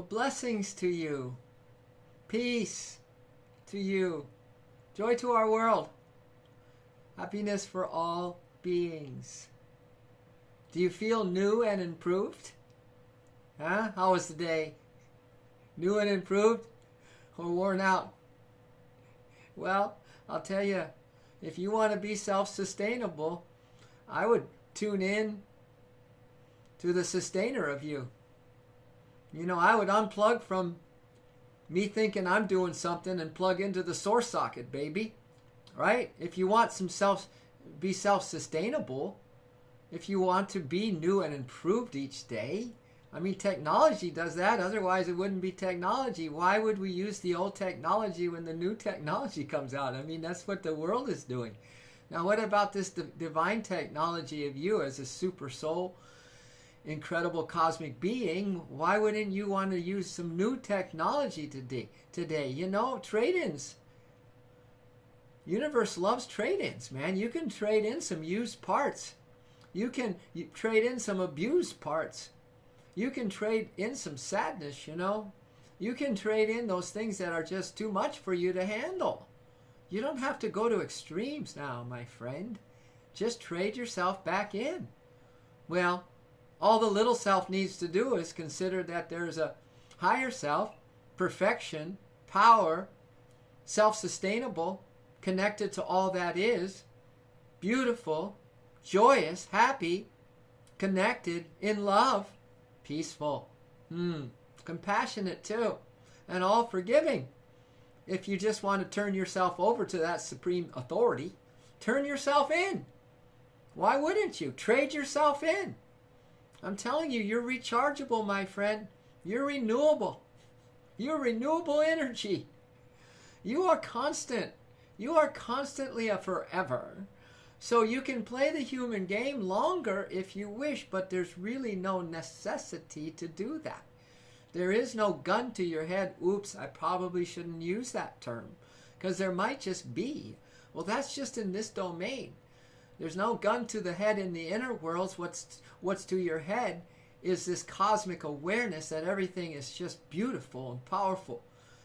blessings to you. Peace to you. Joy to our world. Happiness for all beings. Do you feel new and improved? Huh? How was the day? New and improved? Or worn out? Well, I'll tell you, if you want to be self-sustainable, I would tune in to the sustainer of you. You know, I would unplug from me thinking I'm doing something and plug into the source socket, baby. Right? If you want be self-sustainable, if you want to be new and improved each day, I mean, technology does that. Otherwise, it wouldn't be technology. Why would we use the old technology when the new technology comes out? I mean, that's what the world is doing. Now, what about this divine technology of you as a super soul, incredible cosmic being? Why wouldn't you want to use some new technology today? You know, trade-ins. Universe loves trade-ins, man. You can trade in some used parts. You can trade in some abused parts. You can trade in some sadness, you know. You can trade in those things that are just too much for you to handle. You don't have to go to extremes now, my friend. Just trade yourself back in. Well, all the little self needs to do is consider that there's a higher self, perfection, power, self-sustainable, connected to all that is, beautiful, joyous, happy, connected, in love, peaceful, compassionate too, and all forgiving. If you just want to turn yourself over to that supreme authority, turn yourself in. Why wouldn't you? Trade yourself in. I'm telling you, you're rechargeable, my friend. You're renewable. You're renewable energy. You are constant. You are constantly a forever. So you can play the human game longer if you wish, but there's really no necessity to do that. There is no gun to your head. Oops, I probably shouldn't use that term, because there might just be. Well, that's just in this domain. There's no gun to the head in the inner worlds. What's to your head is this cosmic awareness that everything is just beautiful and powerful,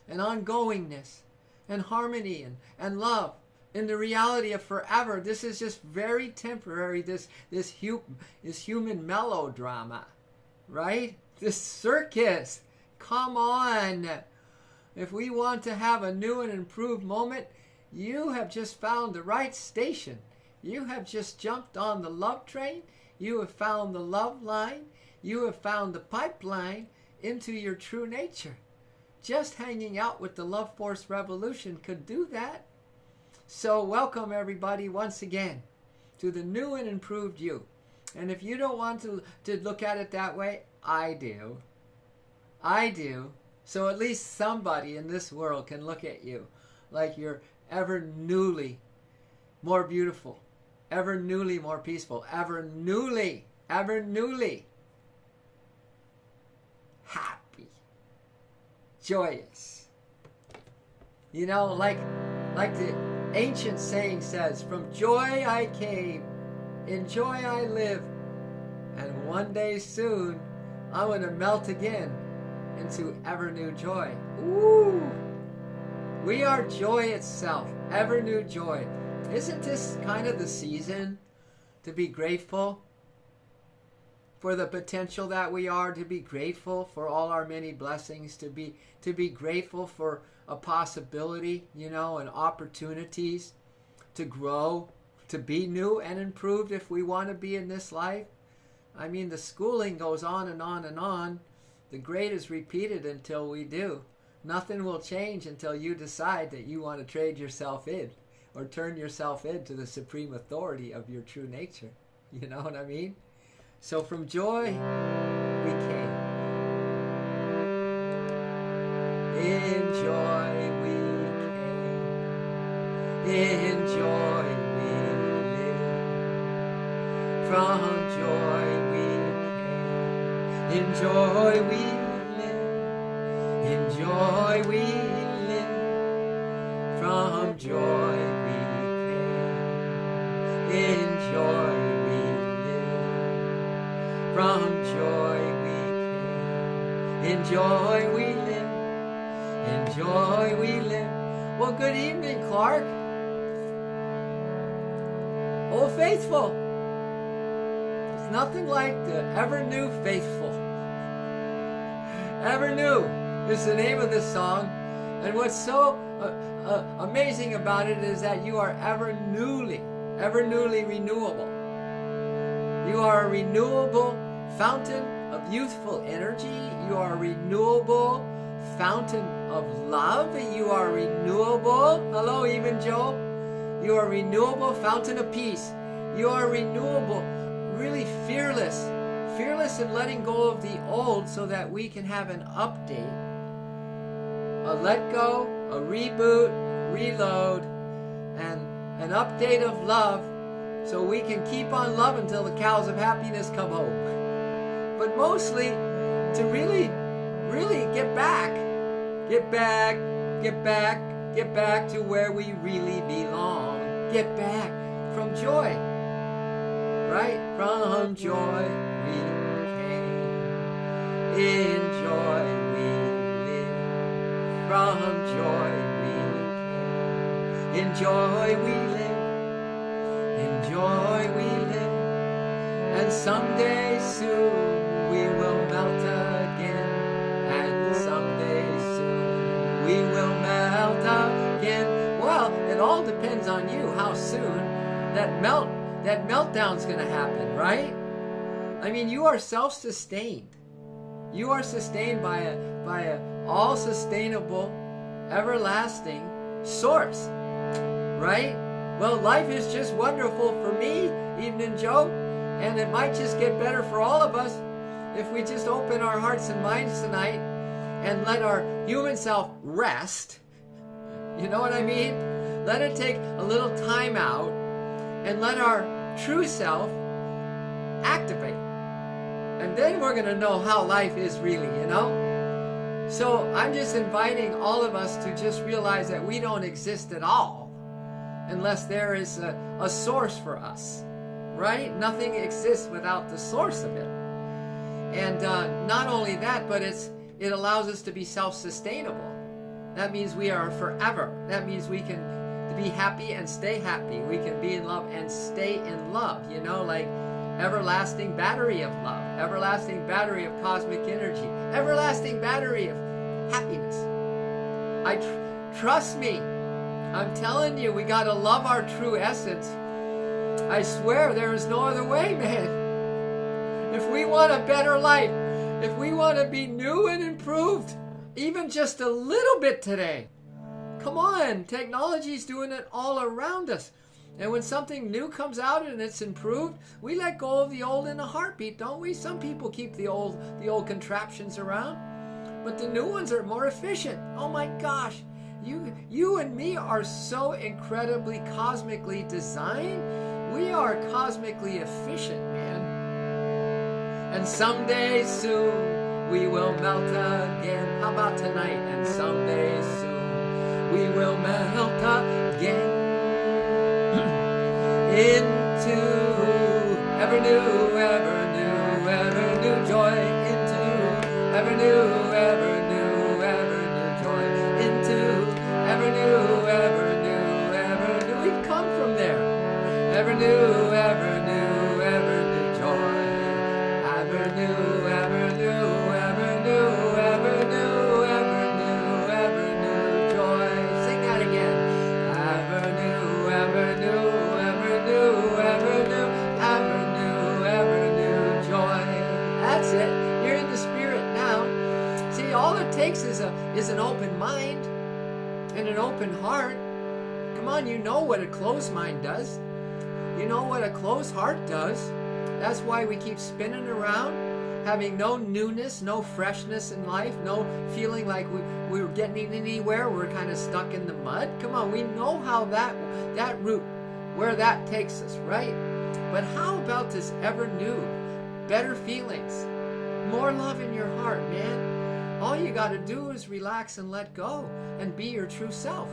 and ongoingness, and harmony, and love. In the reality of forever, this is just very temporary, this human melodrama, right? This circus. Come on. If we want to have a new and improved moment, you have just found the right station. You have just jumped on the love train. You have found the love line. You have found the pipeline into your true nature. Just hanging out with the Love Force Revolution could do that. So welcome everybody once again to the new and improved you. And if you don't want to look at it that way, I do. I do. So at least somebody in this world can look at you like you're ever newly more beautiful, ever newly more peaceful, ever newly happy, joyous. You know, like the ancient saying says, from joy I came, in joy I live, and one day soon I'm going to melt again into ever new joy. Ooh! We are joy itself, ever new joy. Isn't this kind of the season to be grateful for the potential that we are, to be grateful for all our many blessings, to be grateful for a possibility, you know, and opportunities to grow, to be new and improved if we want to be in this life? I mean, the schooling goes on and on and on. The grade is repeated until we do. Nothing will change until you decide that you want to trade yourself in or turn yourself into the supreme authority of your true nature. You know what I mean? So from joy, we came. In joy we came. In joy we live. From joy we came. In joy we live. In joy we live. From joy we came. In joy we live. From joy we came. In joy we live. In joy we live. Well, good evening, Clark. Oh, faithful. It's nothing like the ever new faithful. Ever new is the name of this song. And what's so amazing about it is that you are ever newly renewable. You are a renewable fountain of youthful energy. You are a renewable fountain of love. You are renewable. Hello, even Joe. You are a renewable fountain of peace. You are renewable, really fearless in letting go of the old so that we can have an update, a let go, a reboot, reload, and an update of love so we can keep on loving until the cows of happiness come home. But mostly to really get back to where we really belong. Get back from joy, right? From joy we came. In joy we live. From joy we came. In joy we live. In joy we live. And someday soon we will melt again. And someday soon we will melt again. Well, it all depends on you how soon that meltdown's going to happen, right? I mean, you are self-sustained. You are sustained by a all-sustainable, everlasting source, right? Well, life is just wonderful for me, Evening Joe, and it might just get better for all of us if we just open our hearts and minds tonight and let our human self rest. You know what I mean? Let it take a little time out and let our true self activate. And then we're going to know how life is really, you know? So I'm just inviting all of us to just realize that we don't exist at all unless there is a source for us, right? Nothing exists without the source of it. And not only that, but it allows us to be self-sustainable. That means we are forever. That means we can be happy and stay happy. We can be in love and stay in love, you know, like everlasting battery of love, everlasting battery of cosmic energy, everlasting battery of happiness. Trust me, I'm telling you, we got to love our true essence. I swear there is no other way, man. If we want a better life, if we want to be new and improved, even just a little bit today, come on, technology's doing it all around us. And when something new comes out and it's improved, we let go of the old in a heartbeat, don't we? Some people keep the old contraptions around, but the new ones are more efficient. Oh my gosh, you and me are so incredibly cosmically designed. We are cosmically efficient, man. And someday soon we will melt again. How about tonight? And someday soon we will melt again into ever new joy, into ever new joy, into ever new. We've come from there. Ever new joy, ever new joy. Sing that again. Ever new joy. That's it. You're in the spirit now. See, all it takes is an open mind and an open heart. Come on, you know what a closed mind does. You know what a closed heart does. That's why we keep spinning around, having no newness, no freshness in life, no feeling like we're getting anywhere. We're kind of stuck in the mud. Come on, we know how that route, where that takes us, right? But how about this ever new, better feelings, more love in your heart, man? All you got to do is relax and let go and be your true self.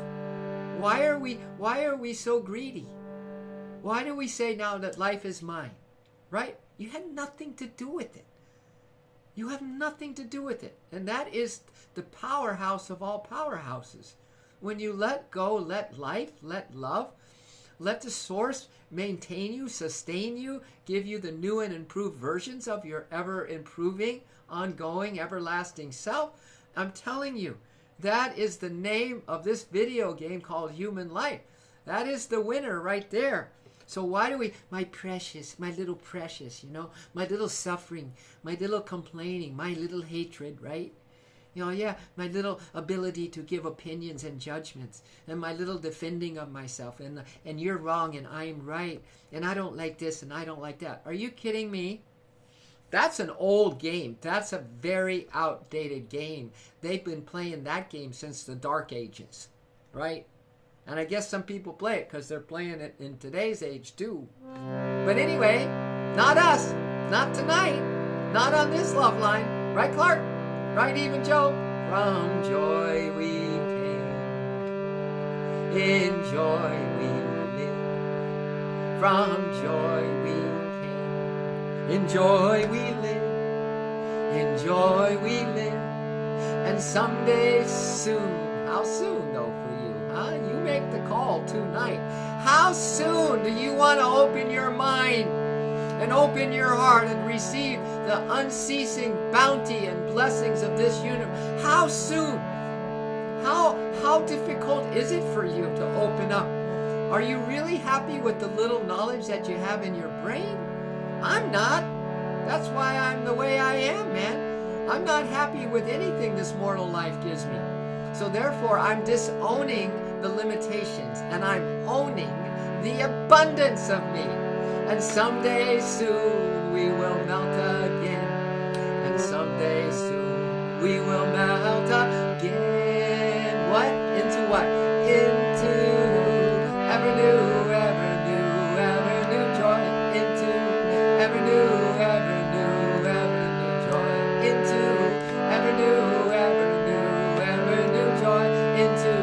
Why are we so greedy? Why do we say now that life is mine? Right? You had nothing to do with it. You have nothing to do with it. And that is the powerhouse of all powerhouses. When you let go, let life, let love, let the source maintain you, sustain you, give you the new and improved versions of your ever-improving, ongoing, everlasting self. I'm telling you, that is the name of this video game called Human Life. That is the winner right there. So why do we, my precious, my little precious, my little suffering, my little complaining, my little hatred, right? Yeah, my little ability to give opinions and judgments, and my little defending of myself, and you're wrong and I'm right, and I don't like this and I don't like that. Are you kidding me? That's an old game. That's a very outdated game. They've been playing that game since the Dark Ages, right? And I guess some people play it because they're playing it in today's age too. But anyway, not us, not tonight, not on this love line. Right, Clark? Right, even Joe? From joy we came, in joy we live. From joy we came, in joy we live. In joy we live. And someday soon, how soon though for you, huh? You make the call tonight. How soon do you want to open your mind and open your heart and receive the unceasing bounty and blessings of this universe? How soon? How difficult is it for you to open up? Are you really happy with the little knowledge that you have in your brain? I'm not. That's why I'm the way I am, man. I'm not happy with anything this mortal life gives me. So therefore, I'm disowning the limitations and I'm owning the abundance of me. And someday soon we will melt again. And someday soon we will melt again. What? Into what? Into ever new, ever new, ever new joy. Into ever new, ever new, ever new joy. Into ever new, ever new, ever new joy. Into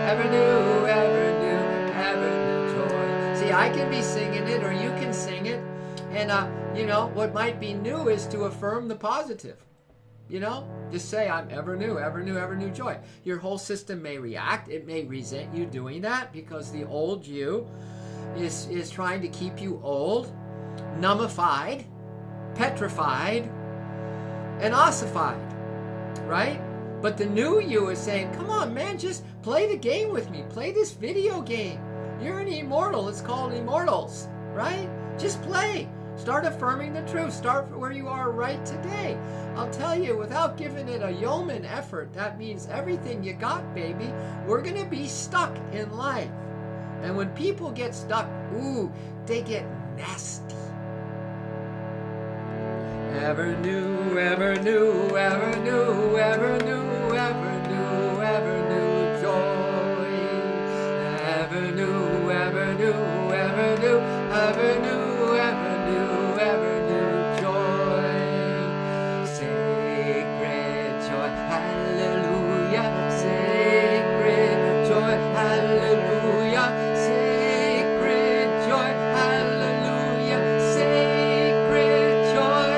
ever new, ever new, ever new joy. See, I can be singing it or you can sing it. And, what might be new is to affirm the positive. Just say, I'm ever new, ever new, ever new joy. Your whole system may react. It may resent you doing that because the old you is trying to keep you old, nummified, petrified, and ossified, right? But the new you is saying, come on, man, just play the game with me. Play this video game. You're an immortal. It's called Immortals, right? Just play. Start affirming the truth. Start where you are right today. I'll tell you, without giving it a yeoman effort, that means everything you got, baby. We're going to be stuck in life. And when people get stuck, they get nasty. Ever new, ever new, ever new, ever new, ever new, ever new joy. Ever new, ever new, ever new, ever new, ever new, ever new joy. Sacred joy, hallelujah. Sacred joy, hallelujah. Sacred joy, hallelujah. Sacred joy,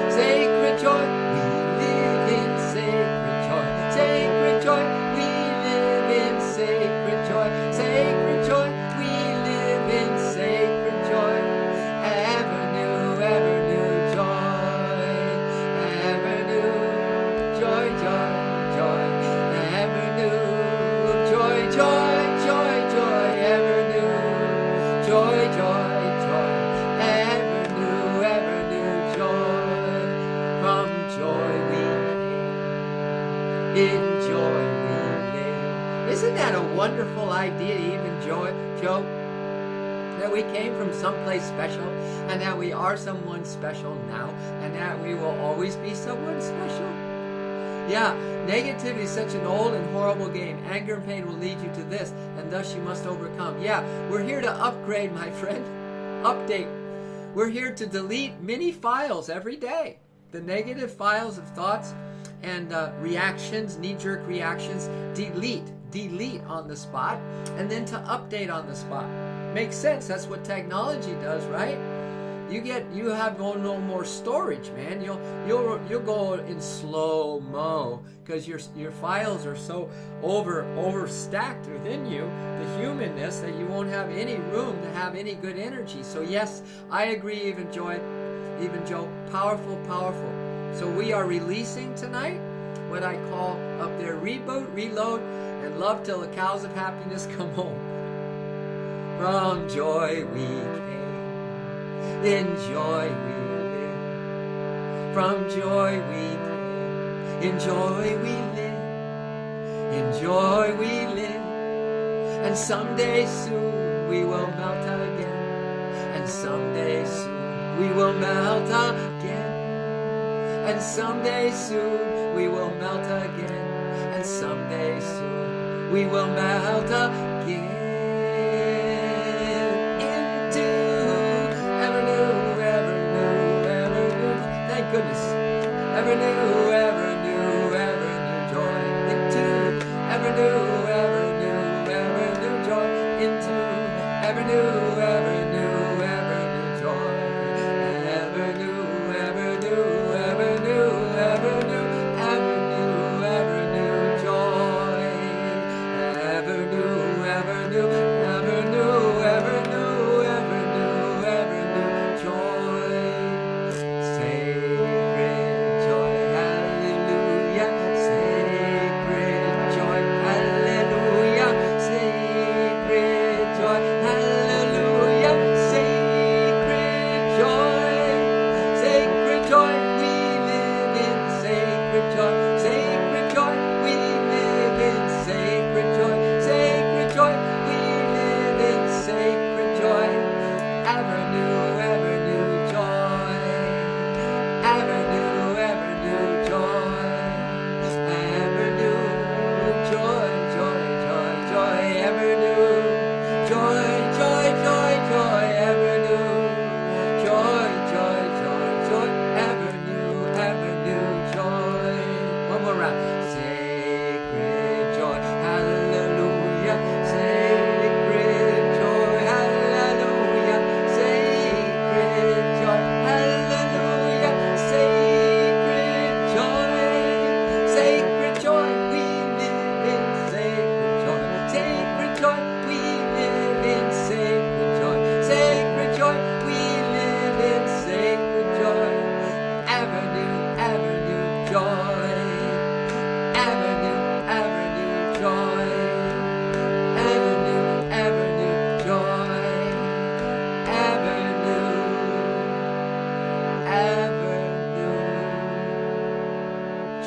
sacred joy. We live in sacred joy. Sacred joy, we live in sacred joy. Sacred joy, we live in sacred joy. Ever new joy. Ever new joy, joy, joy. Ever new joy, joy, joy, joy. Ever new joy, joy, joy. Ever new joy. From joy we came, in joy we live. Isn't that a wonderful idea, even Joe? That we came from someplace special, and that we are someone special now, and that we will always be someone special. Yeah, negativity is such an old and horrible game. Anger and pain will lead you to this, and thus you must overcome. Yeah, we're here to upgrade, my friend. Update. We're here to delete many files every day. The negative files of thoughts and reactions, knee-jerk reactions, delete on the spot, and then to update on the spot. Makes sense. That's what technology does, right? You have no more storage, man. You'll go in slow mo because your files are so overstacked within you, the humanness, that you won't have any room to have any good energy. So yes, I agree, even Joe, powerful. So we are releasing tonight what I call up there reboot, reload, and love till the cows of happiness come home. From joy we came, in joy we live. From joy we came, in joy we live. In joy we live. And someday soon we will melt again. And someday soon we will melt again. And someday soon we will melt again. And someday soon we will melt again. Into ever new, ever new, ever new. Thank goodness. Ever new, ever new, ever new joy. Into ever new, ever new, ever new joy. Into ever new, ever new, ever new joy. Ever new, ever new, ever new, ever new, ever new, ever new joy. Ever new, ever new, ever new, ever new, ever new, ever new joy. Sacred joy, hallelujah. Sacred joy, hallelujah. Sacred joy, hallelujah. Sacred joy. Sacred joy, we live in sacred joy. Sacred joy, we live in sacred joy. Sacred joy, we live in sacred joy. Ever new joy. Ever new joy. Ever new joy, joy. Ever new joy, joy. Ever new joy, joy. Ever new joy. One more round. Sacred joy, hallelujah. Sacred joy, hallelujah. Sacred joy, hallelujah. Sacred joy. Sacred joy, we live in sacred joy. Sacred joy, we live in sacred joy. Sacred joy, we live in sacred joy. Ever new joy. Ever new joy. Ever new joy. Ever new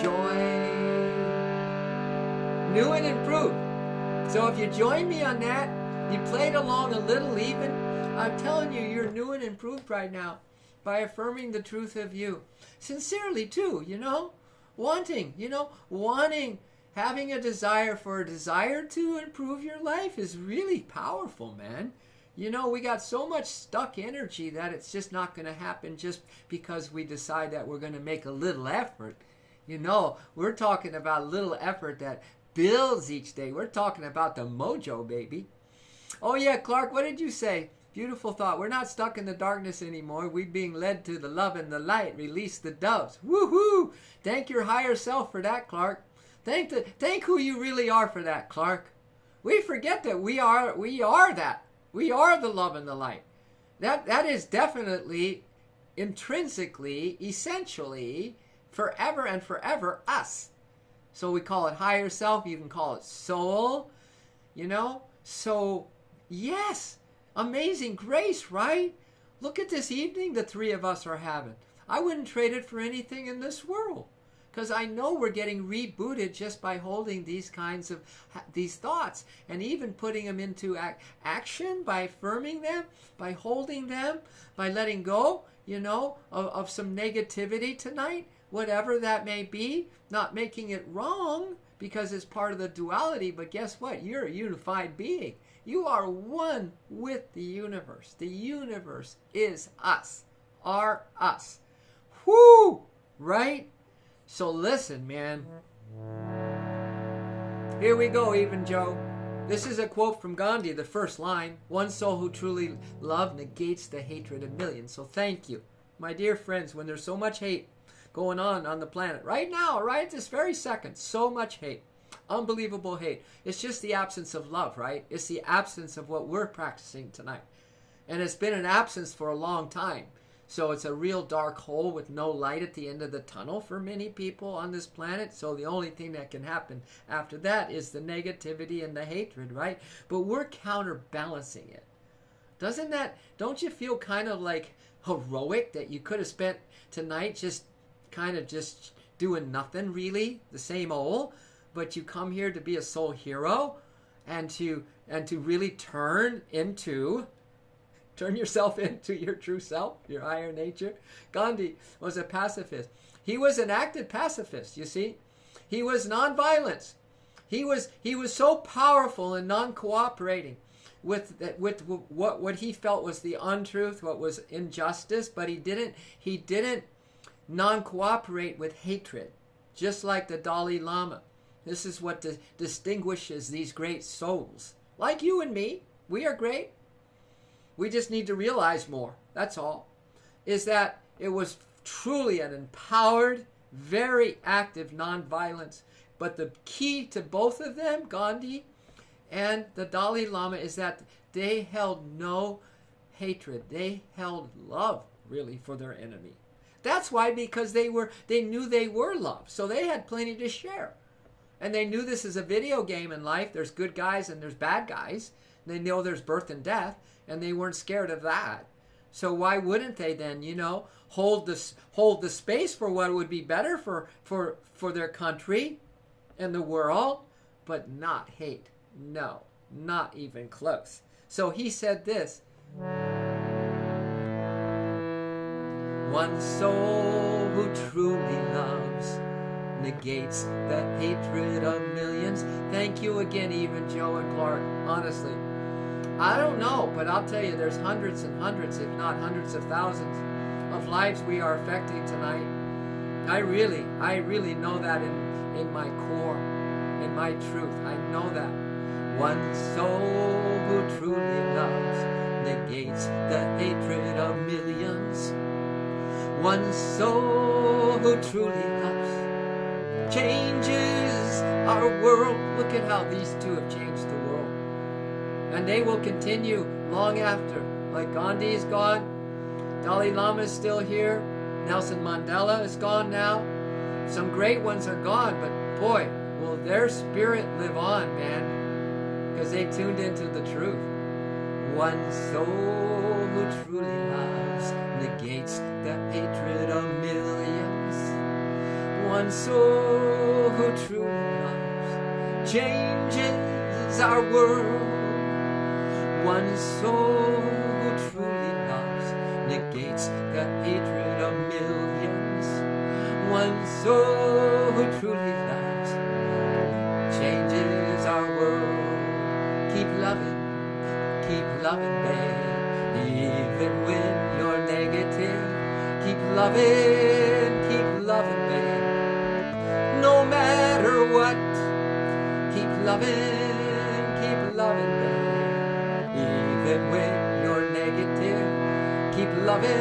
joy. New and improved. So if you join me on that, you played along a little even, I'm telling you, you're new and improved right now by affirming the truth of you. Sincerely too, wanting, having a desire to improve your life is really powerful, man. We got so much stuck energy that it's just not going to happen just because we decide that we're going to make a little effort. We're talking about a little effort that builds each day. We're talking about the mojo, baby. Oh yeah, Clark, what did you say? Beautiful thought. We're not stuck in the darkness anymore. We're being led to the love and the light. Release the doves. Woohoo! Thank your higher self for that, Clark. Thank who you really are for that, Clark. We forget that we are that. We are the love and the light. That is definitely, intrinsically, essentially, forever and forever us. So we call it higher self. You can call it soul. So yes. Amazing grace, right? Look at this evening the three of us are having. I wouldn't trade it for anything in this world, because I know we're getting rebooted just by holding these kinds of these thoughts and even putting them into action, by affirming them, by holding them, by letting go, of some negativity tonight, whatever that may be, not making it wrong because it's part of the duality. But guess what? You're a unified being. You are one with the universe. The universe is us. Are us. Whoo! Right? So listen, man. Here we go, Even Joe. This is a quote from Gandhi, the first line. One soul who truly love negates the hatred of millions. So thank you. My dear friends, when there's so much hate going on the planet, right now, right at this very second, so much hate. Unbelievable hate. It's just the absence of love, right? It's the absence of what we're practicing tonight. And it's been an absence for a long time. So it's a real dark hole with no light at the end of the tunnel for many people on this planet. So the only thing that can happen after that is the negativity and the hatred, right? But we're counterbalancing it. Don't you feel kind of like heroic that you could have spent tonight just doing nothing really, the same old, but you come here to be a soul hero and to really turn yourself into your true self, your higher nature. Gandhi was a pacifist. He was an active pacifist, you see. He was nonviolence. He was so powerful and non-cooperating with what he felt was the untruth, what was injustice, but he didn't non-cooperate with hatred, just like the Dalai Lama. This is what distinguishes these great souls. Like you and me, we are great. We just need to realize more, that's all, is that it was truly an empowered, very active nonviolence. But the key to both of them, Gandhi and the Dalai Lama, is that they held no hatred. They held love, really, for their enemy. That's why, because they knew they were loved, so they had plenty to share. And they knew this is a video game in life. There's good guys and there's bad guys. They know there's birth and death, and they weren't scared of that. So why wouldn't they then, hold the space for what would be better for their country and the world, but not hate? No, not even close. So he said this: one soul who truly loves negates the hatred of millions. Thank you again, even Joe and Clark. Honestly, I don't know, but I'll tell you, there's hundreds and hundreds, if not hundreds of thousands of lives we are affecting tonight. I really know that in my core, in my truth. I know that. One soul who truly loves negates the hatred of millions. One soul who truly loves changes our world. Look at how these two have changed the world. And they will continue long after. Like Gandhi is gone, Dalai Lama is still here, Nelson Mandela is gone now. Some great ones are gone, but boy, will their spirit live on, man, because they tuned into the truth. One soul who truly loves negates the hatred of millions. One soul who truly loves changes our world. One soul who truly loves negates the hatred of millions. One soul who truly loves changes our world. Keep loving, babe, even when you're negative. Keep loving, babe, no matter what. Keep loving, babe, even when you're negative. Keep loving,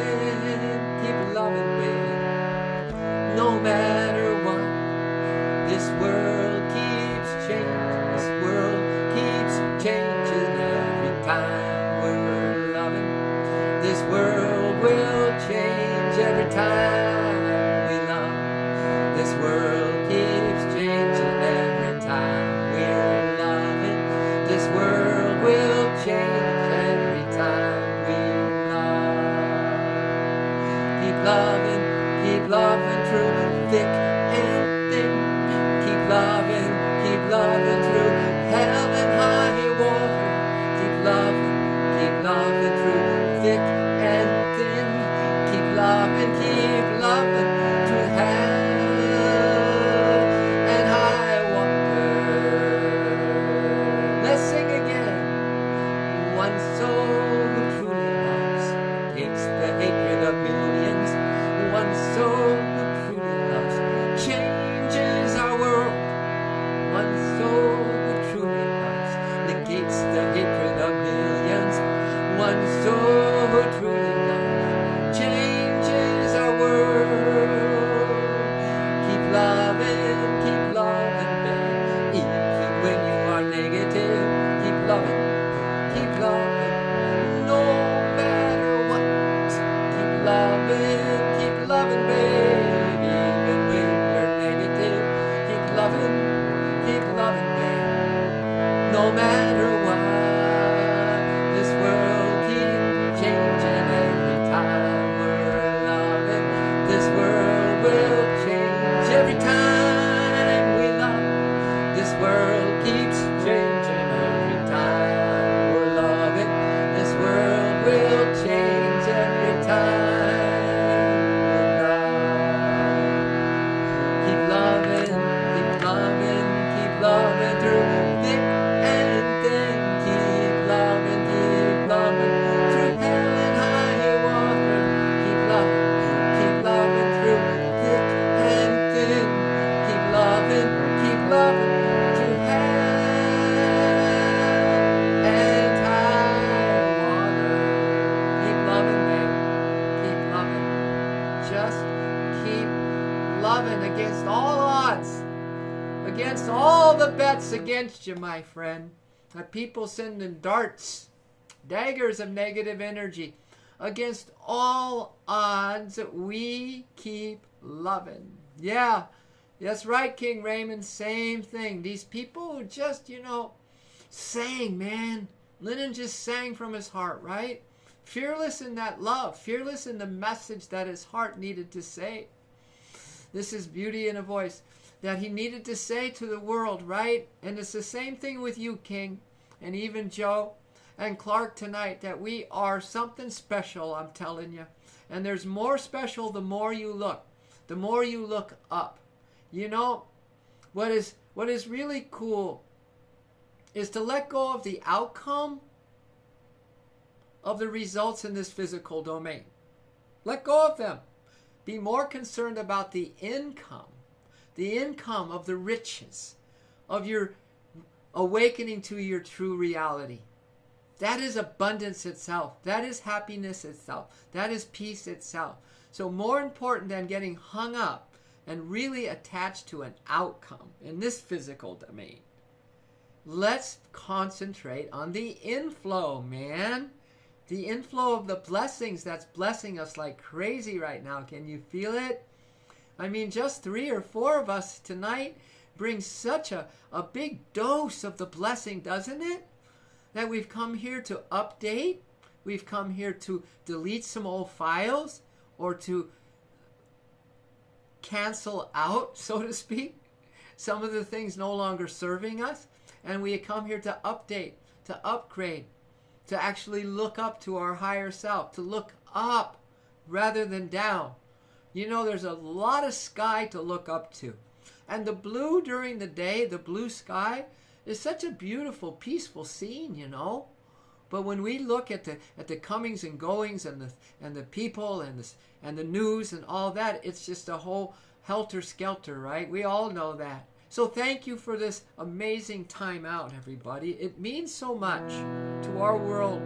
babe, no matter what. This world keeps changing. This world keeps changing every time we're loving. This world will change every time we love. This world keeps changing every time we're loving. This world will change every time we love. loving me. No matter what, this world keeps changing every time we're loving. This world will change every time we love. This world keeps changing every time we're loving. This world will change every time we love. Keep loving, keep loving, keep loving through thick and thin. Keep loving through hell and high water. Keep loving through thick and thin. Keep loving through hell and high water. Keep loving, babe. Keep loving. Just keep loving against all odds, against all the bets against you, my friend. That people sending darts, daggers of negative energy. Against all odds, we keep loving. Yeah, that's right, King Raymond. Same thing. These people who just, sang, man. Lennon just sang from his heart, right? Fearless in that love, fearless in the message that his heart needed to say. This is beauty in a voice that he needed to say to the world, right? And it's the same thing with you, King, and even Joe and Clark tonight, that we are something special, I'm telling you. And there's more special the more you look up. What is really cool is to let go of the outcome of the results in this physical domain. Let go of them. Be more concerned about the income of the riches, of your awakening to your true reality. That is abundance itself. That is happiness itself. That is peace itself. So more important than getting hung up and really attached to an outcome in this physical domain, let's concentrate on the inflow, man. The inflow of the blessings that's blessing us like crazy right now. Can you feel it? I mean, just 3 or 4 of us tonight brings such a big dose of the blessing, doesn't it? That we've come here to update. We've come here to delete some old files or to cancel out, so to speak, some of the things no longer serving us. And we come here to update, to upgrade, to actually look up to our higher self, to look up rather than down. There's a lot of sky to look up to. And the blue during the day, the blue sky, is such a beautiful, peaceful scene, But when we look at the comings and goings and the people and the news and all that, it's just a whole helter-skelter, right? We all know that. So thank you for this amazing time out, everybody. It means so much to our world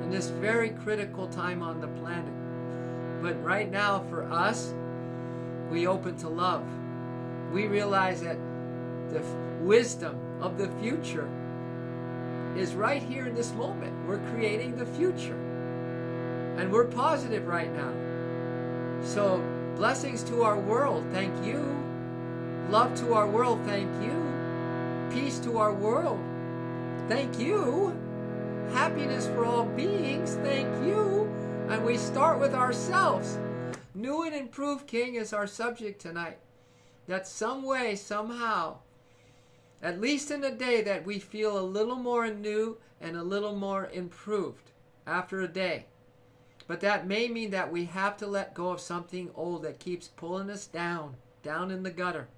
in this very critical time on the planet. But right now, for us, we open to love. We realize that the wisdom of the future is right here in this moment. We're creating the future. And we're positive right now. So blessings to our world. Thank you. Love to our world, thank you. Peace to our world, thank you. Happiness for all beings, thank you. And we start with ourselves. New and improved, King, is our subject tonight. That some way, somehow, at least in a day, that we feel a little more new and a little more improved after a day. But that may mean that we have to let go of something old that keeps pulling us down in the gutter.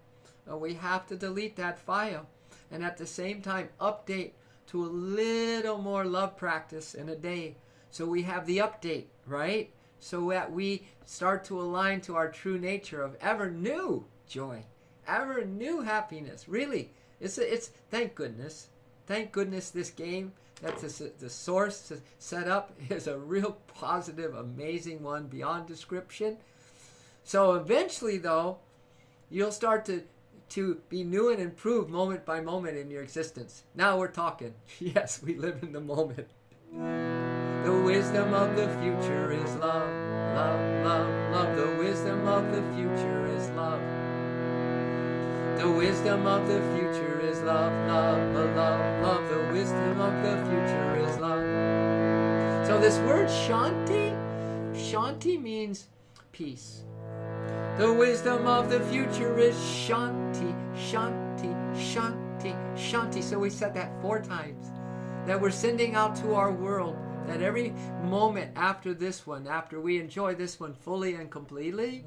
We have to delete that file and at the same time update to a little more love practice in a day. So we have the update, right? So that we start to align to our true nature of ever new joy, ever new happiness. Really, it's thank goodness. Thank goodness this game that the source set up is a real positive, amazing one beyond description. So eventually, though, you'll start to be new and improved moment by moment in your existence. Now we're talking. Yes, we live in the moment. The wisdom of the future is love, love, love, love. The wisdom of the future is love. The wisdom of the future is love, love, love, love. The wisdom of the future is love. So this word shanti, shanti means peace. The wisdom of the future is shanti, shanti, shanti, shanti. So we said that 4 times. That we're sending out to our world. That every moment after this one, after we enjoy this one fully and completely,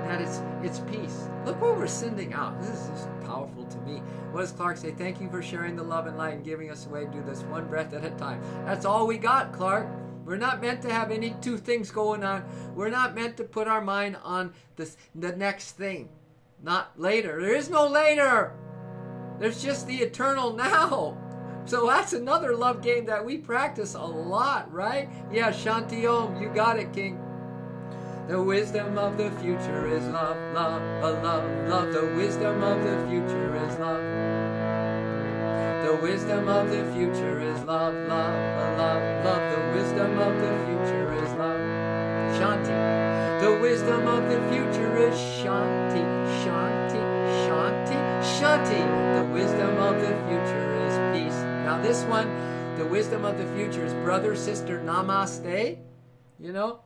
that it's peace. Look what we're sending out. This is just powerful to me. What does Clark say? Thank you for sharing the love and light and giving us a way to do this one breath at a time. That's all we got, Clark. We're not meant to have any 2 things going on. We're not meant to put our mind on the next thing. Not later. There is no later. There's just the eternal now. So that's another love game that we practice a lot, right? Yeah, Shanti Om, you got it, King. The wisdom of the future is love, love, love, love. The wisdom of the future is love. The wisdom of the future is love, love, love, love. The wisdom of the future is love. Shanti. The wisdom of the future is Shanti, Shanti, Shanti, Shanti. The wisdom of the future is peace. Now this one, the wisdom of the future is brother, sister, namaste. You know,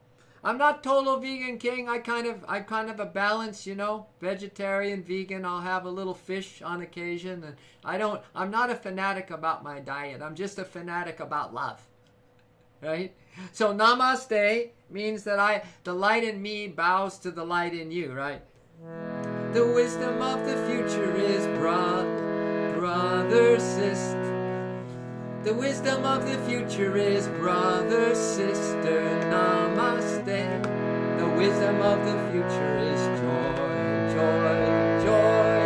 I'm not total vegan, King. I kind of a balance, you know, vegetarian, vegan. I'll have a little fish on occasion, and I'm not a fanatic about my diet. I'm just a fanatic about love. Right? So namaste means that the light in me bows to the light in you, right? The wisdom of the future is brother, sister. The wisdom of the future is brother, sister, namaste. The wisdom of the future is joy, joy, joy.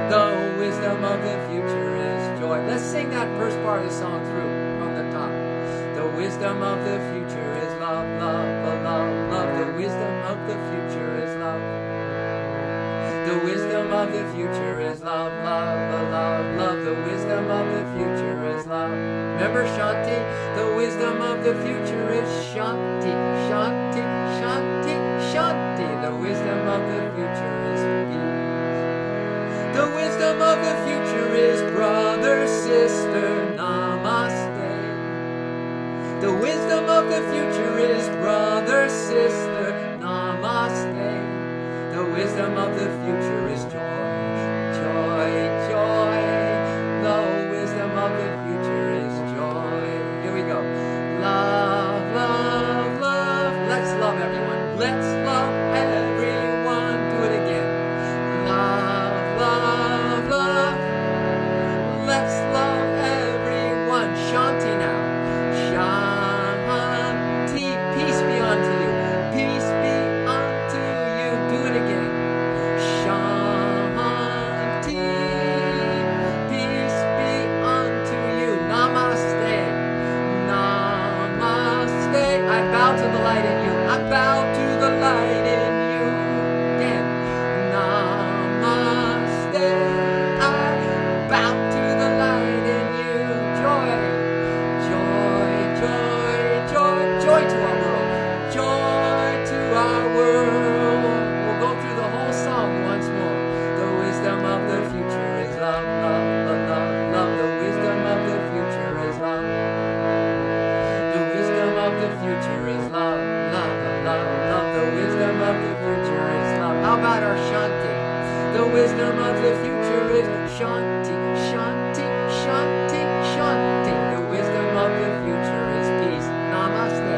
The wisdom of the future is joy. Let's sing that first part of the song through from the top. The wisdom of the future is love, love, love, love. The wisdom of the future is love. The wisdom of the future is love, love, love, love. The wisdom of the future is love. Remember Shanti? The wisdom of the future is Shanti, Shanti, Shanti, Shanti. The wisdom of the future is peace. The wisdom of the future is brother, sister, namaste. The wisdom of the future is brother, sister, namaste. The wisdom of the future is joy, joy, joy. The wisdom of the future is joy. Here we go. Love, love, love. Let's love everyone. Let's love everyone. Do it again. Love, love, love. Let's love everyone. Shanti now. Shanti. Peace be unto you. Peace be unto you. Do it again. Shanti. Peace be unto you. Namaste. Namaste. I bow to the light in you. I bow to the light in you. Again. Namaste. I bow to the light in you. Joy. Joy, joy, joy. Joy to our world. Joy to our world. We'll go through the whole song once more. The wisdom of the future is love, love, love, love. The wisdom of the future is love. The wisdom of the future is love, love, love, love. The wisdom of the future is love. How about our Shanti? The wisdom of the future is Shanti, Shanti, Shanti, Shanti. The wisdom of the future is peace. Namaste.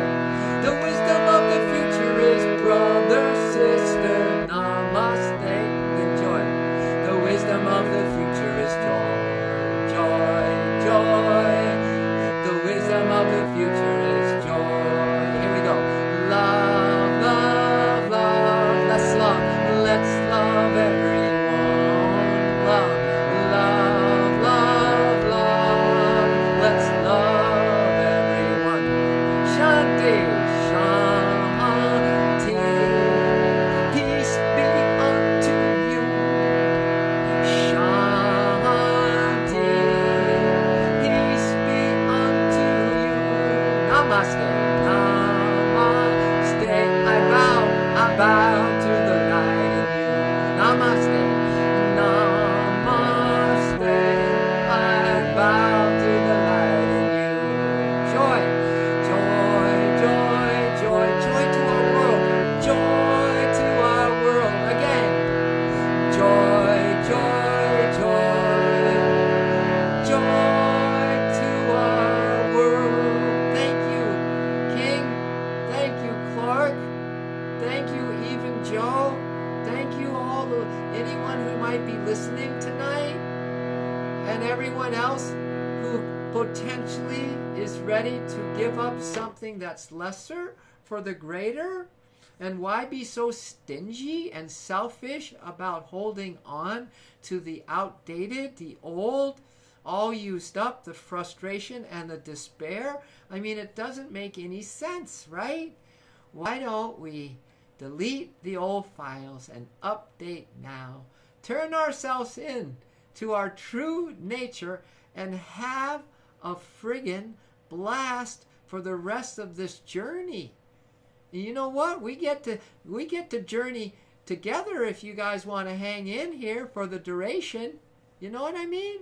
The wisdom of the future is brother, sister. Namaste. Enjoy. The wisdom of the future is joy, joy, joy. The wisdom of the future is joy. Here we go. Love, love, love. Let's love everyone. Love, love. and everyone else who potentially is ready to give up something that's lesser for the greater? And why be so stingy and selfish about holding on to the outdated, the old, all used up, the frustration and the despair? I mean, it doesn't make any sense, right? Why don't we delete the old files and update now? Turn ourselves in to our true nature and have a friggin' blast for the rest of this journey. And you know what? We get to journey together if you guys want to hang in here for the duration. You know what I mean?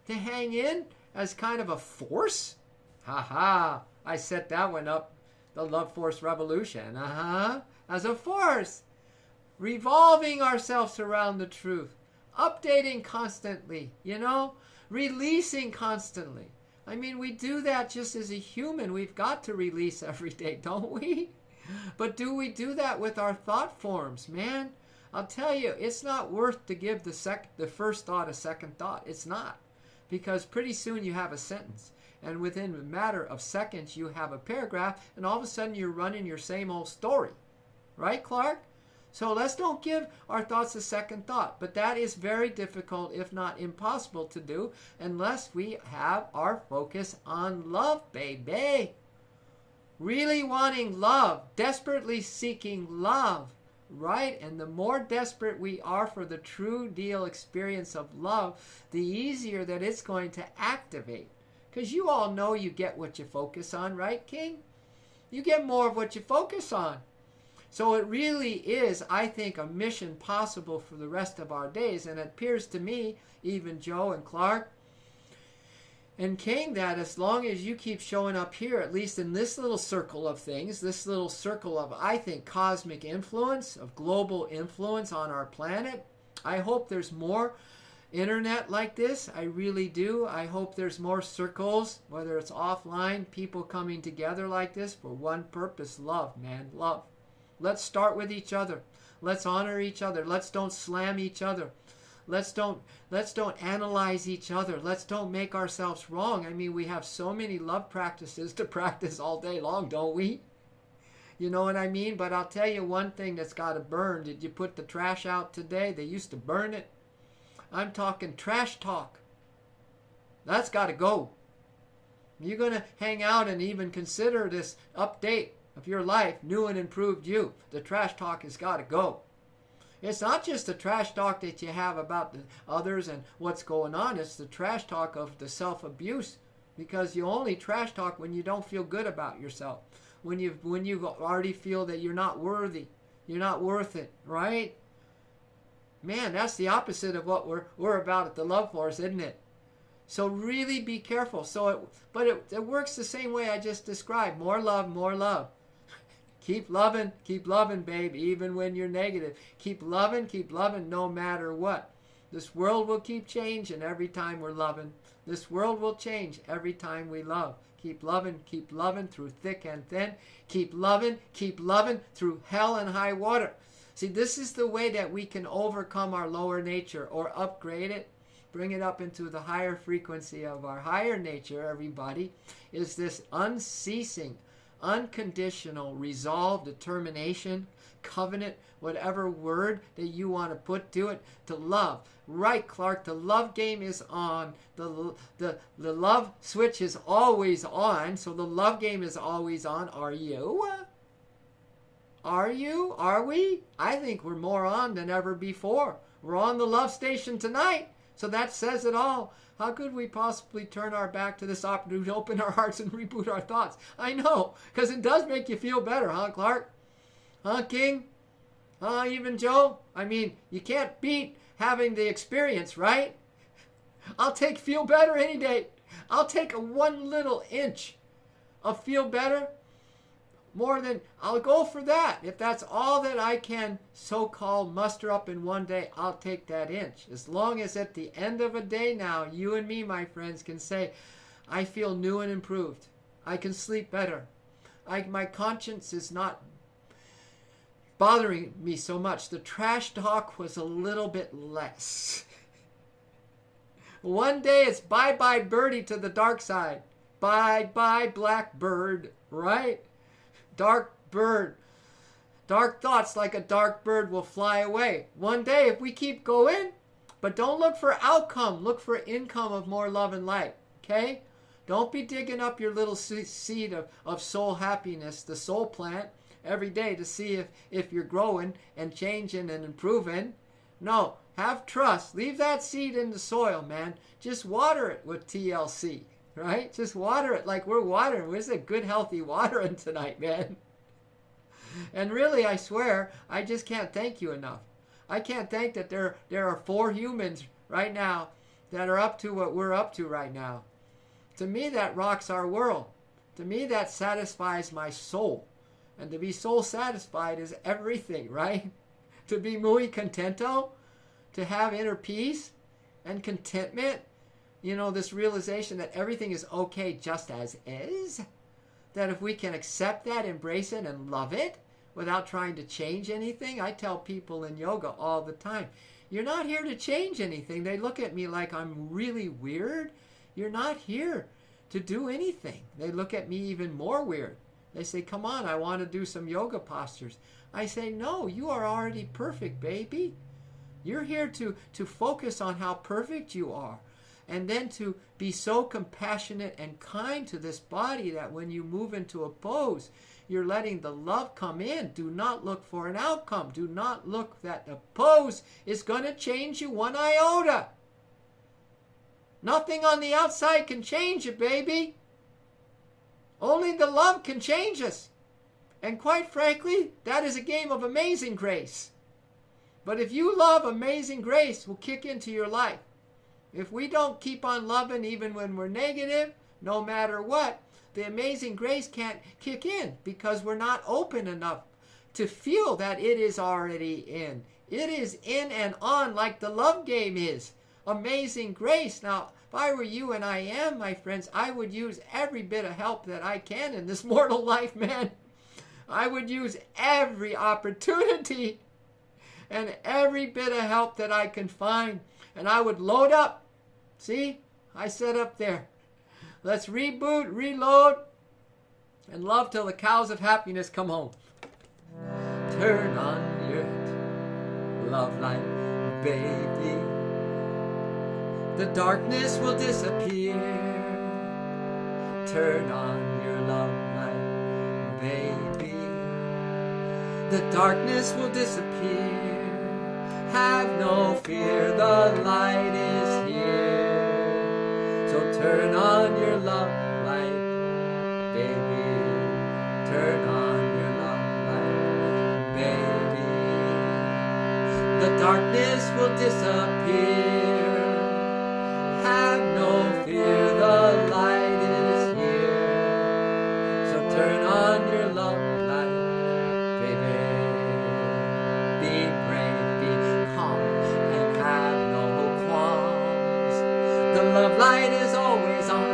To hang in as kind of a force? Ha! I set that one up. The Love Force Revolution. As a force. Revolving ourselves around the truth. Updating constantly, you know? Releasing constantly. I mean, we do that just as a human. We've got to release every day, don't we? But do we do that with our thought forms, man? I'll tell you, it's not worth to give the first thought a second thought. It's not. Because pretty soon you have a sentence. And within a matter of seconds, you have a paragraph. And all of a sudden, you're running your same old story. Right, Clark? So let's don't give our thoughts a second thought. But that is very difficult, if not impossible to do, unless we have our focus on love, baby. Really wanting love, desperately seeking love, right? And the more desperate we are for the true deal experience of love, the easier that it's going to activate. Because you all know you get what you focus on, right, King? You get more of what you focus on. So it really is, I think, a mission possible for the rest of our days. And it appears to me, even Joe and Clark and King, that as long as you keep showing up here, at least in this little circle of things, this little circle of, I think, cosmic influence, of global influence on our planet, I hope there's more internet like this. I really do. I hope there's more circles, whether it's offline, people coming together like this for one purpose: love, man, love. Let's start with each other. Let's honor each other. Let's don't slam each other. Let's don't analyze each other. Let's don't make ourselves wrong. I mean, we have so many love practices to practice all day long, don't we? You know what I mean? But I'll tell you one thing that's got to burn. Did you put the trash out today? They used to burn it. I'm talking trash talk. That's got to go. You're going to hang out and even consider this update of your life, new and improved you. The trash talk has got to go. It's not just the trash talk that you have about the others and what's going on. It's the trash talk of the self-abuse, because you only trash talk when you don't feel good about yourself, when you already feel that you're not worthy, you're not worth it, right? Man, that's the opposite of what we're about at the Love Force, isn't it? So really be careful. But it works the same way I just described. More love, more love. Keep loving, babe, even when you're negative. Keep loving no matter what. This world will keep changing every time we're loving. This world will change every time we love. Keep loving through thick and thin. Keep loving through hell and high water. See, this is the way that we can overcome our lower nature, or upgrade it, bring it up into the higher frequency of our higher nature, everybody, is this unceasing, unconditional resolve, determination, covenant, whatever word that you want to put to it, to love. Right, Clark, the love game is on. The love switch is always on, so the love game is always on. Are you? Are you? Are we? I think we're more on than ever before. We're on the love station tonight, so that says it all. How could we possibly turn our back to this opportunity to open our hearts and reboot our thoughts? I know, because it does make you feel better, huh, Clark? Huh, King? Huh, even Joe? I mean, you can't beat having the experience, right? I'll take feel better any day. I'll take a one little inch of feel better. More than, I'll go for that. If that's all that I can so-called muster up in one day, I'll take that inch. As long as at the end of a day now, you and me, my friends, can say, I feel new and improved. I can sleep better. My conscience is not bothering me so much. The trash talk was a little bit less. One day it's bye-bye birdie to the dark side. Bye-bye blackbird, right? Dark bird. Dark thoughts like a dark bird will fly away. One day if we keep going, but don't look for outcome. Look for income of more love and light, okay? Don't be digging up your little seed of soul happiness, the soul plant, every day to see if you're growing and changing and improving. No, have trust. Leave that seed in the soil, man. Just water it with TLC, right? Just water it like we're watering. Where's a good, healthy watering tonight, man? And really, I swear, I just can't thank you enough. I can't thank that there are 4 humans right now that are up to what we're up to right now. To me, that rocks our world. To me, that satisfies my soul. And to be soul satisfied is everything, right? To be muy contento, to have inner peace and contentment, you know, this realization that everything is okay just as is, that if we can accept that, embrace it, and love it without trying to change anything. I tell people in yoga all the time, you're not here to change anything. They look at me like I'm really weird. You're not here to do anything. They look at me even more weird. They say, come on, I want to do some yoga postures. I say, no, you are already perfect, baby. You're here to focus on how perfect you are. And then to be so compassionate and kind to this body that when you move into a pose, you're letting the love come in. Do not look for an outcome. Do not look that the pose is going to change you one iota. Nothing on the outside can change you, baby. Only the love can change us. And quite frankly, that is a game of amazing grace. But if you love, amazing grace will kick into your life. If we don't keep on loving even when we're negative, no matter what, the amazing grace can't kick in because we're not open enough to feel that it is already in. It is in and on like the love game is. Amazing grace. Now, if I were you, and I am, my friends, I would use every bit of help that I can in this mortal life, man. I would use every opportunity and every bit of help that I can find. And I would load up. See? I said up there. Let's reboot, reload, and love till the cows of happiness come home. Turn on your love light, baby. The darkness will disappear. Turn on your love light, baby. The darkness will disappear. Have no fear, the light is here. So turn on your love light, baby. Turn on your love light, baby. The darkness will disappear. Have no fear, the light is here. So turn on your love light, baby. Be brave, be calm, and have no qualms. The love light is always on.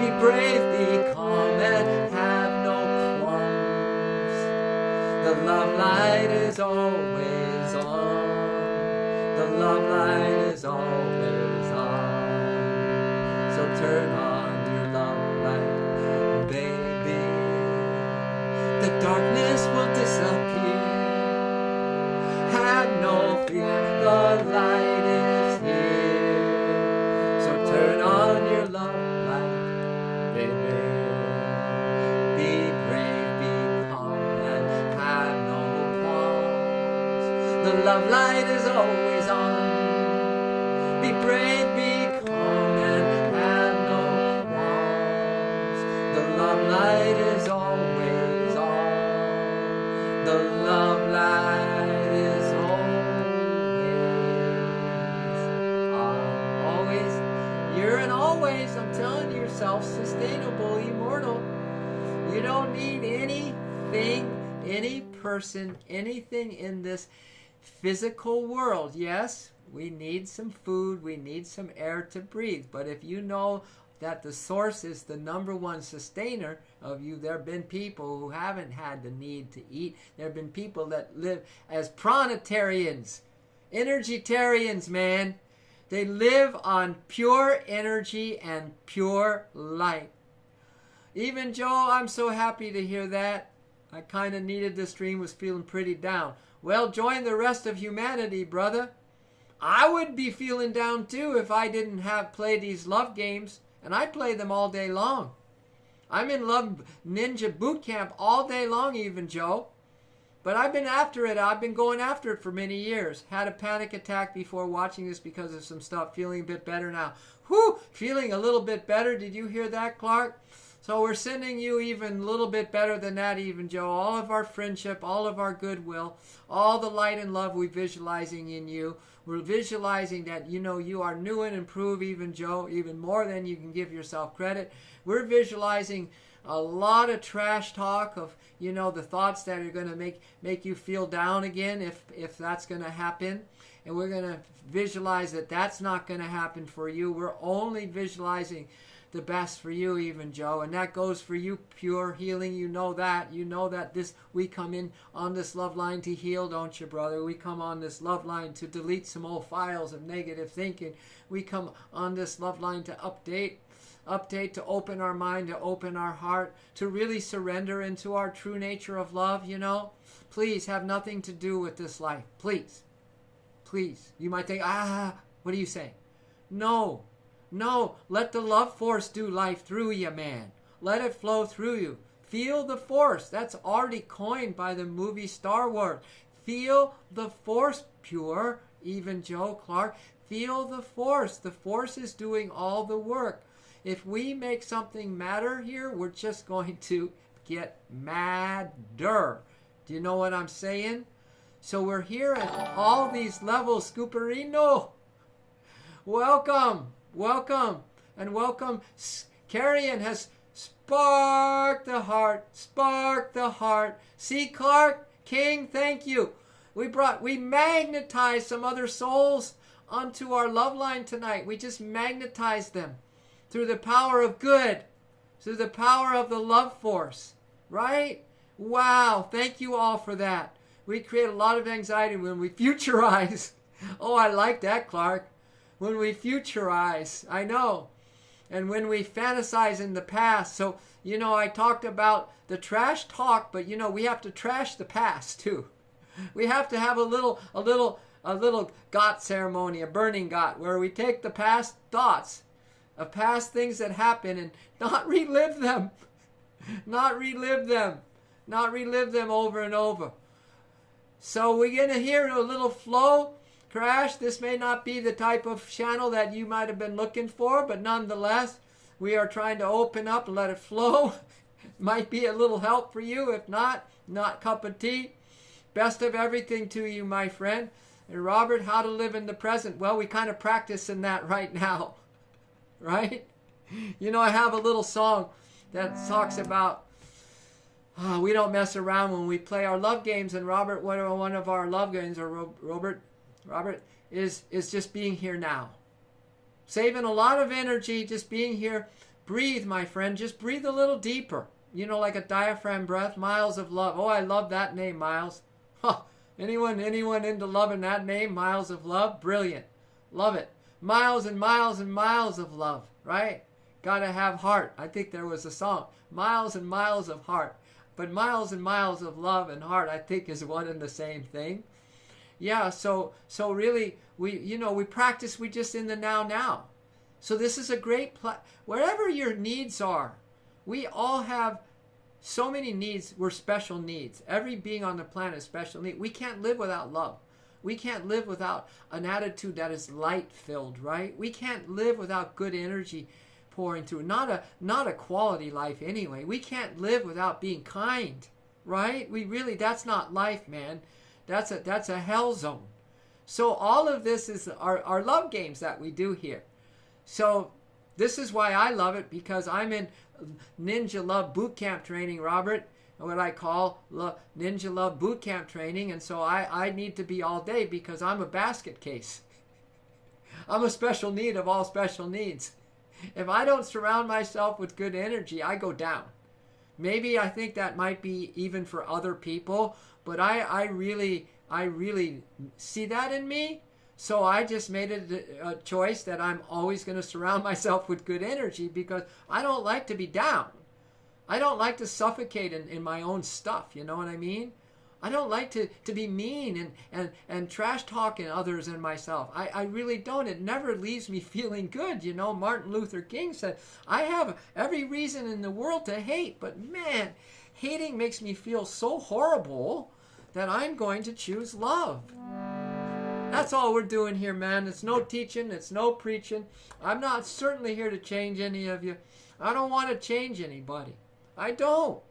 Be brave, be calm, and have no qualms. The love light is always on. The love light is always on. So turn on your love light, baby. The darkness will disappear. Have no fear, the light is here. So turn on your love light, baby. Be brave, be calm, and have no qualms. The love light is always on. Be brave, be calm, and have no qualms. The love light is always on. The love light is always on. Always, you're an always. I'm telling you, you're self-sustainable, immortal. You don't need anything, any person, anything in this physical world. Yes, we need some food, we need some air to breathe, but if you know that the source is the number one sustainer of you, there have been people who haven't had the need to eat. There have been people that live as pranatarians, energytarians, man. They live on pure energy and pure light. Even Joe, I'm so happy to hear that. I kind of needed this dream, was feeling pretty down. Well, join the rest of humanity, brother. I would be feeling down too if I didn't have play these love games, and I play them all day long. I'm in Love Ninja Boot Camp all day long, even Joe. But I've been after it. I've been going after it for many years. Had a panic attack before watching this because of some stuff. Feeling a bit better now. Whew! Feeling a little bit better. Did you hear that, Clark? So we're sending you even a little bit better than that, even Joe. All of our friendship, all of our goodwill, all the light and love we're visualizing in you. We're visualizing that, you are new and improved, even Joe, even more than you can give yourself credit. We're visualizing a lot of trash talk of, the thoughts that are going to make you feel down again if that's going to happen. And we're going to visualize that that's not going to happen for you. We're only visualizing the best for you, even Joe, and that goes for you, pure healing. You know that we come in on this love line to heal, don't you, brother? We come on this love line to delete some old files of negative thinking. We come on this love line to update, to open our mind, to open our heart, to really surrender into our true nature of love. Please have nothing to do with this life. Please. You might think, what are you saying? No, let the love force do life through you, man. Let it flow through you. Feel the force. That's already coined by the movie Star Wars. Feel the force, pure, even Joe Clark. Feel the force. The force is doing all the work. If we make something matter here, we're just going to get madder. Do you know what I'm saying? So we're here at all these levels, Scooperino. Welcome. And welcome. Carrion has sparked the heart. See, Clark, King, thank you. We magnetized some other souls onto our love line tonight. We just magnetized them through the power of good, through the power of the love force, right? Wow, thank you all for that. We create a lot of anxiety when we futurize. Oh, I like that, Clark. When we futurize, I know. And when we fantasize in the past. So, I talked about the trash talk, but we have to trash the past too. We have to have a little got ceremony, a burning got, where we take the past thoughts of past things that happen and not relive them. Not relive them over and over. So we're going to hear a little flow. Crash, this may not be the type of channel that you might have been looking for, but nonetheless, we are trying to open up and let it flow. Might be a little help for you. If not cup of tea. Best of everything to you, my friend. And Robert, how to live in the present. Well, we kind of practice in that right now. Right? I have a little song that talks about we don't mess around when we play our love games. And Robert, one of our love games, or Robert, is just being here now. Saving a lot of energy, just being here. Breathe, my friend. Just breathe a little deeper. Like a diaphragm breath. Miles of love. Oh, I love that name, Miles. Huh. Anyone into loving that name, Miles of Love? Brilliant. Love it. Miles and miles and miles of love, right? Gotta have heart. I think there was a song. Miles and miles of heart. But miles and miles of love and heart, I think, is one and the same thing. Yeah, so really, we practice, we just in the now. So this is a great, wherever your needs are, we all have so many needs. We're special needs. Every being on the planet is special need. We can't live without love. We can't live without an attitude that is light-filled, right? We can't live without good energy pouring through. Not a quality life anyway. We can't live without being kind, right? That's not life, man. That's a hell zone. So all of this is our love games that we do here. So this is why I love it, because I'm in Ninja Love Boot Camp training, Robert. What I call Ninja Love Boot Camp training. And so I need to be all day because I'm a basket case. I'm a special need of all special needs. If I don't surround myself with good energy, I go down. Maybe I think that might be even for other people, but I really see that in me. So I just made a choice that I'm always going to surround myself with good energy, because I don't like to be down. I don't like to suffocate in my own stuff. You know what I mean? I don't like to be mean and trash talking others and myself. I really don't. It never leaves me feeling good. You know, Martin Luther King said, I have every reason in the world to hate, but man, hating makes me feel so horrible that I'm going to choose love. That's all we're doing here, man. It's no teaching. It's no preaching. I'm not certainly here to change any of you. I don't want to change anybody. I don't.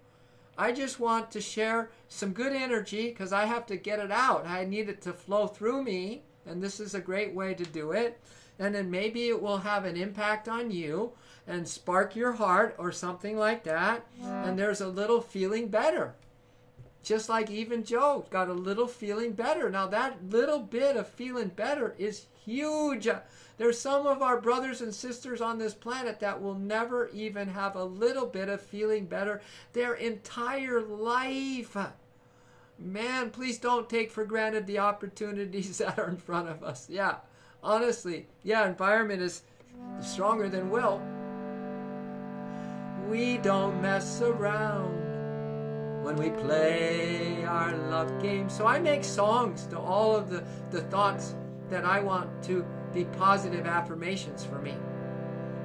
I just want to share some good energy, because I have to get it out. I need it to flow through me, and this is a great way to do it. And then maybe it will have an impact on you and spark your heart or something like that, and there's a little feeling better. Just like even Joe got a little feeling better. Now that little bit of feeling better is huge. There's some of our brothers and sisters on this planet that will never even have a little bit of feeling better their entire life. Man, please don't take for granted the opportunities that are in front of us. Yeah, honestly, yeah, environment is stronger than will. We don't mess around when we play our love game. So I make songs to all of the thoughts that I want to be positive affirmations for me.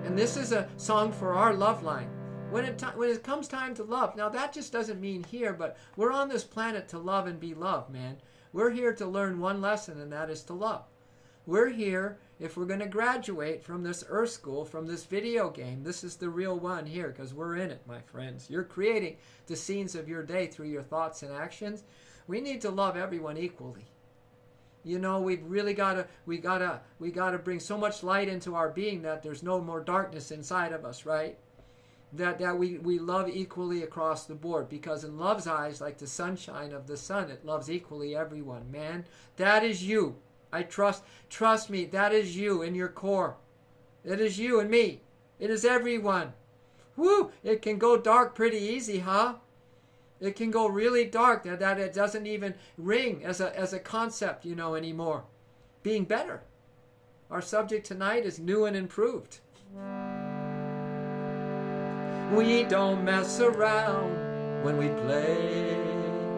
And this is a song for our love line. When it comes time to love, now that just doesn't mean here, but we're on this planet to love and be loved, man. We're here to learn one lesson, and that is to love. We're here, if we're going to graduate from this earth school, from this video game, this is the real one here, because we're in it, my friends. You're creating the scenes of your day through your thoughts and actions. We need to love everyone equally. You know, we gotta bring so much light into our being that there's no more darkness inside of us, right? That we love equally across the board, because in love's eyes, like the sunshine of the sun, it loves equally everyone, man. That is you. I trust me, that is you in your core. It is you and me. It is everyone. Woo! It can go dark pretty easy, huh? It can go really dark that it doesn't even ring as a concept, you know, anymore. Being better. Our subject tonight is new and improved. We don't mess around when we play.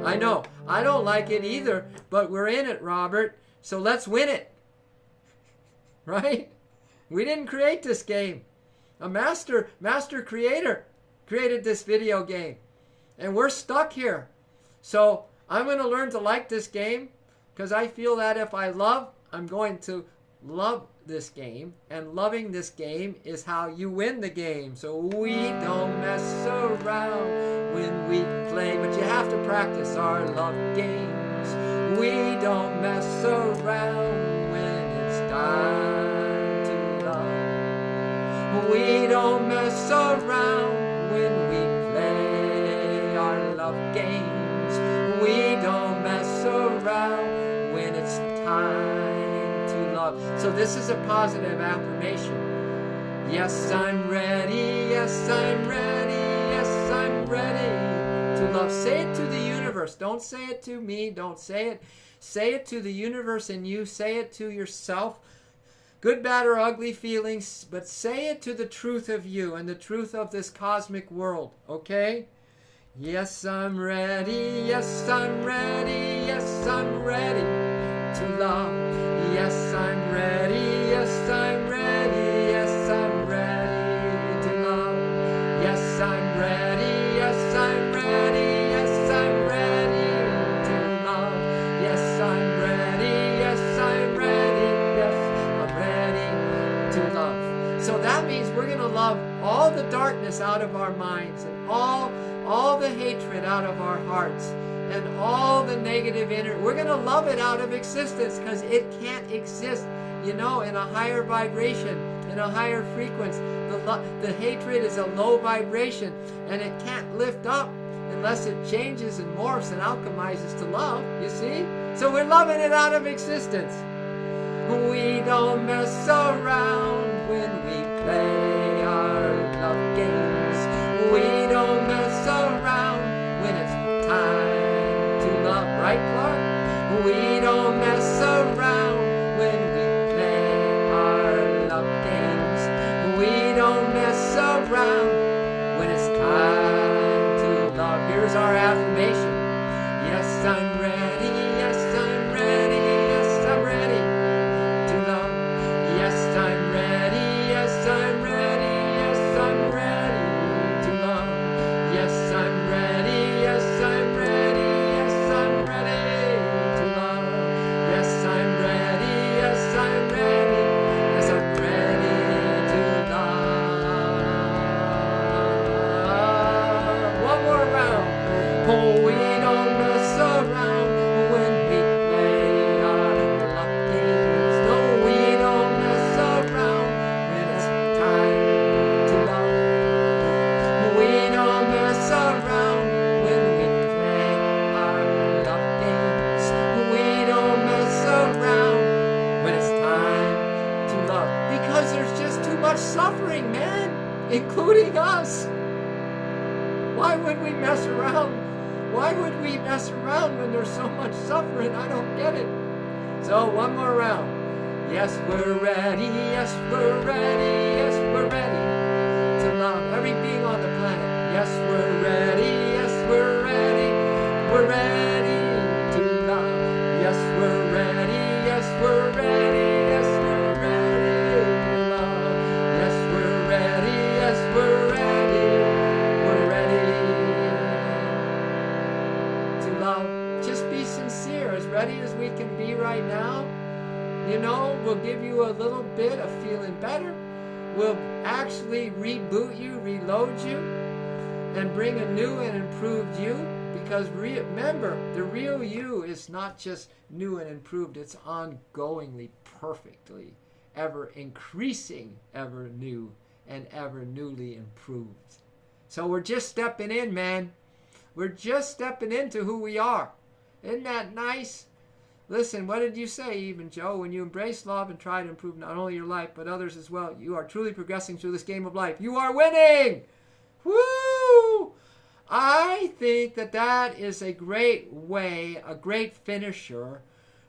I know, I don't like it either, but we're in it, Robert. So let's win it. Right? We didn't create this game. A master creator created this video game. And we're stuck here. So I'm going to learn to like this game, because I feel that if I love, I'm going to love this game. And loving this game is how you win the game. So we don't mess around when we play. But you have to practice our love games. We don't mess around when it's time to love. We don't mess around when we play our love games. We don't mess around when it's time to love. So this is a positive affirmation. Yes, I'm ready. Yes, I'm ready. Yes, I'm ready to love. Say it to the universe. Don't say it to me. Don't say it. Say it to the universe and you. Say it to yourself. Good, bad, or ugly feelings, but say it to the truth of you and the truth of this cosmic world, okay? Yes, I'm ready. Yes, I'm ready. Yes, I'm ready to love. Yes, I'm ready. Yes, I'm ready. Yes, I'm ready to love. Yes, I'm ready. Yes, I'm ready. Yes, I'm ready to love. Yes, I'm ready. Yes, I'm ready. Yes, I'm ready to love. So that means we're going to love all the darkness out of our minds and all the hatred out of our hearts and all the negative energy. We're going to love it out of existence, because it can't exist, you know, in a higher vibration, in a higher frequency. The hatred is a low vibration, and it can't lift up unless it changes and morphs and alchemizes to love, you see? So we're loving it out of existence. We don't mess around when we play our love games. We don't mess around when it's time to love. Right, Clark? We don't mess around when we don't mess around when it's time to love. Here's our affirmation. Yes, I'm ready. Yes, I'm ready. Yes, I'm ready to love. Yes, I'm ready. Yes, I'm ready. Yes, I'm ready to love. Yes, I'm ready. Yes, I'm ready. Yes, I'm ready to love. Yes, I'm ready. Yes, I'm ready. Yes, I'm ready to love. One more round. Oh, we don't mess around when we play our love games. No, we don't mess around when it's time to love. We don't mess around when we play our love games. We don't mess around when it's time to love. Because there's just too much suffering, man, including us. Why would we mess around? Why would we mess around when there's so much suffering? I don't get it. So one more round. Yes, we're ready. Yes, we're ready. Yes, we're ready to love every being on the planet. Yes, we're ready. Yes, we're ready. We're ready to love. Yes, we're ready. Yes, we're ready. Yes, we're ready to love. Yes, we're ready. Yes, we're ready. We're ready to love. Just be sincere, as ready as we can be right now. You know, we'll give you a little bit of feeling better. We'll actually reboot you, reload you, and bring a new and improved you. Because remember, the real you is not just new and improved, it's ongoingly, perfectly, ever increasing, ever new, and ever newly improved. So we're just stepping in, man. We're just stepping into who we are. Isn't that nice? Listen, what did you say even, Joe? When you embrace love and try to improve not only your life, but others as well, you are truly progressing through this game of life. You are winning! Woo! I think that is a great way, a great finisher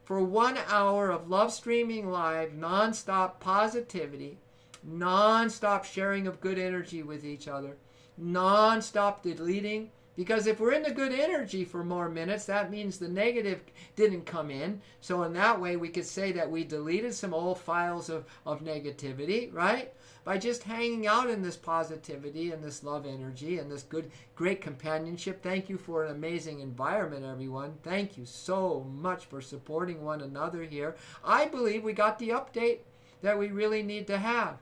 for 1 hour of love streaming live, non-stop positivity, non-stop sharing of good energy with each other, non-stop deleting. Because if we're in the good energy for more minutes, that means the negative didn't come in. So in that way, we could say that we deleted some old files of negativity, right? By just hanging out in this positivity and this love energy and this good, great companionship. Thank you for an amazing environment, everyone. Thank you so much for supporting one another here. I believe we got the update that we really need to have.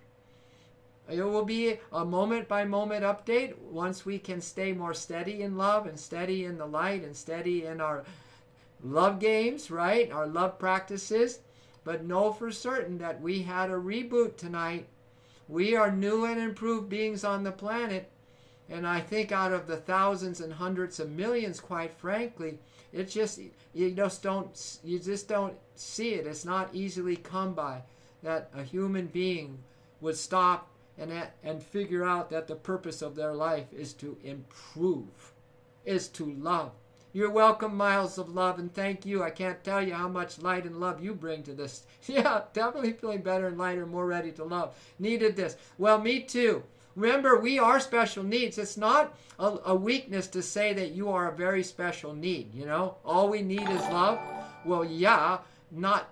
It will be a moment-by-moment update once we can stay more steady in love and steady in the light and steady in our love games, right? Our love practices. But know for certain that we had a reboot tonight. We are new and improved beings on the planet. And I think out of the thousands and hundreds of millions, quite frankly, you just don't see it. It's not easily come by that a human being would stop and figure out that the purpose of their life is to improve, is to love. You're welcome, Miles of Love, and thank you. I can't tell you how much light and love you bring to this. Yeah, definitely feeling better and lighter, more ready to love. Needed this. Well, me too. Remember, we are special needs. It's not a weakness to say that you are a very special need, you know? All we need is love. Well, yeah, not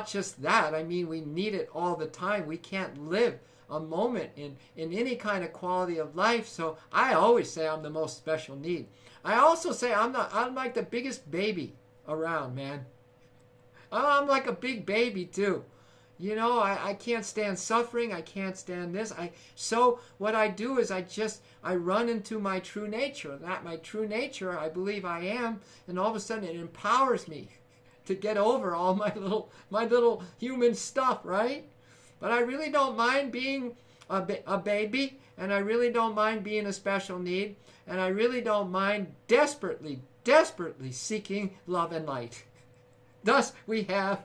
just that. I mean, we need it all the time. We can't live a moment in any kind of quality of life. So I always say I'm the most special need. I also say I'm like the biggest baby around, man. I'm like a big baby too. You know, I can't stand suffering. I can't stand this. So what I do is I run into my true nature. That my true nature, I believe I am, and all of a sudden it empowers me to get over all my little human stuff, right? But I really don't mind being a baby, and I really don't mind being a special need, and I really don't mind desperately seeking love and light. Thus, we have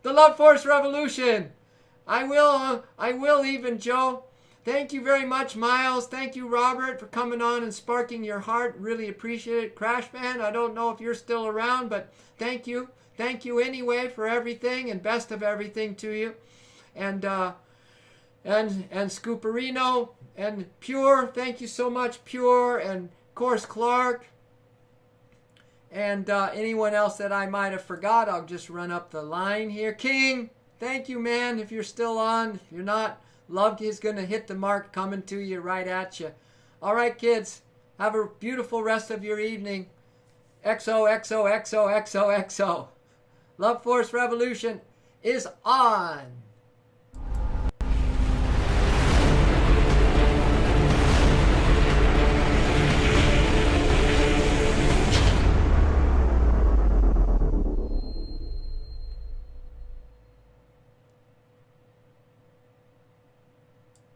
the Love Force Revolution. I will even, Joe. Thank you very much, Miles. Thank you, Robert, for coming on and sparking your heart. Really appreciate it. Crashman, I don't know if you're still around, but thank you. Thank you anyway for everything, and best of everything to you. And and Scooperino, and Pure. Thank you so much, Pure, and of course Clark. And anyone else that I might have forgot, I'll just run up the line here. King, thank you, man, if you're still on. If you're not, Love is going to hit the mark, coming to you, right at you. All right, kids, have a beautiful rest of your evening. XOXOXOXOXO. Love Force Revolution is on.